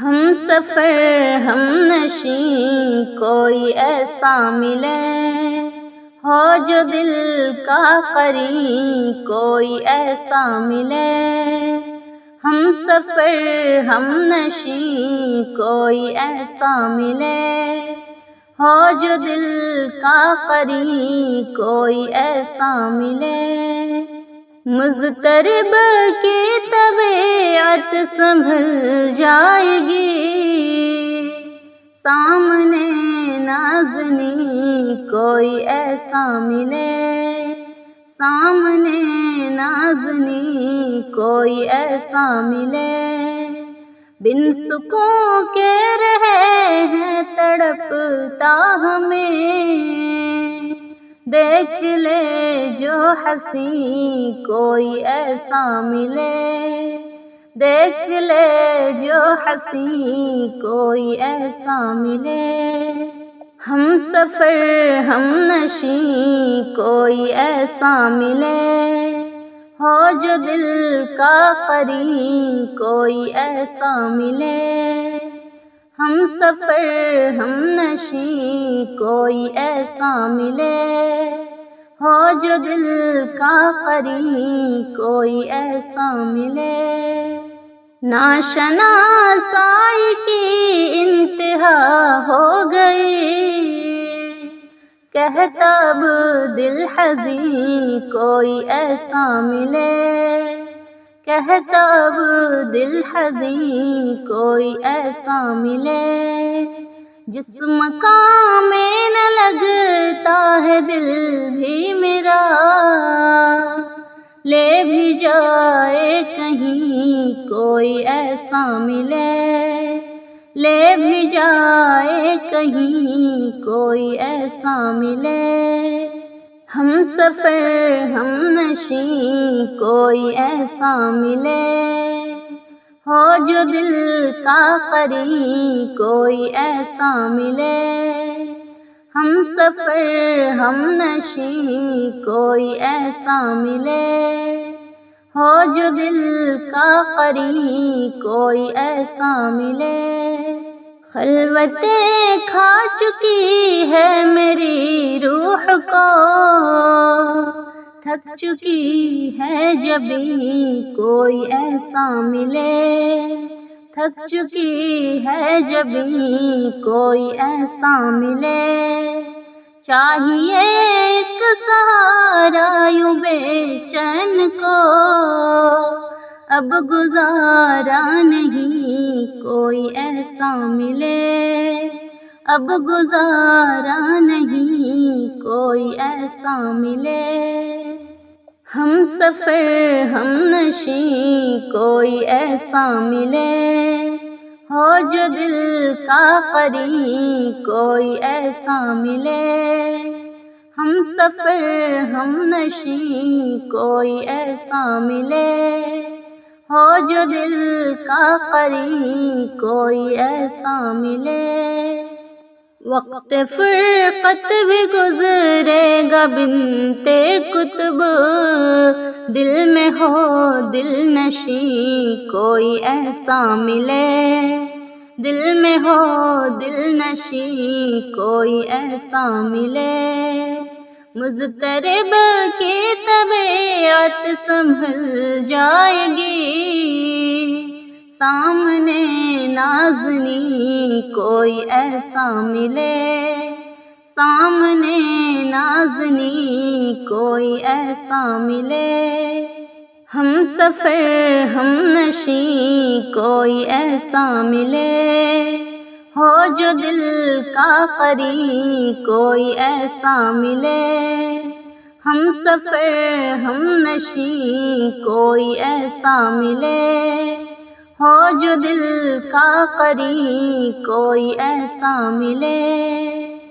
ہم سفر ہم نشیں کوئی ایسا ملے، ہو جو دل کا قرین کوئی ایسا ملے۔ ہم سفر ہم نشیں کوئی ایسا ملے، ہو جو دل کا قرین کوئی ایسا ملے۔ مضطرب کی طبیعت سنبھل جائے گی، سامنے نازنیں کوئی ایسا ملے، سامنے نازنیں کوئی ایسا ملے۔ بن سکون کے رہے ہیں تڑپتا ہمیں، دیکھ لے جو حسین کوئی ایسا ملے، دیکھ لے جو حسین کوئی ایسا ملے۔ ہم سفر ہم نشیں کوئی ایسا ملے، ہو جو دل کا قرین کوئی ایسا ملے۔ ہم سفر ہم نشیں کوئی ایسا ملے، ہو جو دل کا قرین کوئی ایسا ملے۔ ناشناسائی کی انتہا ہو گئی، کہتا اب دل حزین کوئی ایسا ملے، کہتا اب دل حزین کوئی ایسا ملے۔ جس مقام میں نہ لگتا ہے دل بھی میرا، لے بھی جائے کہیں کوئی ایسا ملے، لے بھی جائے کہیں کوئی ایسا ملے۔ ہم سفر ہم نشیں کوئی ایسا ملے، ہو جو دل کا قرین کوئی ایسا ملے۔ ہم سفر ہم نشیں کوئی ایسا ملے، ہو جو دل کا قرین کوئی ایسا ملے۔ خلوتیں کھا چکی ہے میری روح کو، تھک چکی ہے جبیں کوئی ایسا ملے، تھک چکی ہے جبیں کوئی ایسا ملے۔ چاہیے ایک سہارا یوں بے چین کو، اب گزارا نہیں کوئی ایسا ملے، اب گزارا نہیں کوئی ایسا ملے۔ ہم سفر ہم نشیں کوئی ایسا ملے، ہو جو دل کا قرین کوئی ایسا ملے۔ ہم سفر ہم نشیں کوئی ایسا ملے، ہو جو دل کا قرین کوئی ایسا ملے۔ وقت فرقت بھی گزرے گا بنتے کتب، دل میں ہو دل نشیں کوئی ایسا ملے، دل میں ہو دل نشیں کوئی ایسا ملے۔ مضطرب کی طبیعت سنبھل جائے گی، سامنے نازنیں کوئی ایسا ملے، سامنے نازنیں کوئی ایسا ملے۔ ہم سفر ہم نشیں کوئی ایسا ملے، ہو جو دل کا قرین کوئی ایسا ملے۔ ہم سفر ہم نشیں کوئی ایسا ملے، ہو جو دل کا قرین کوئی ایسا ملے۔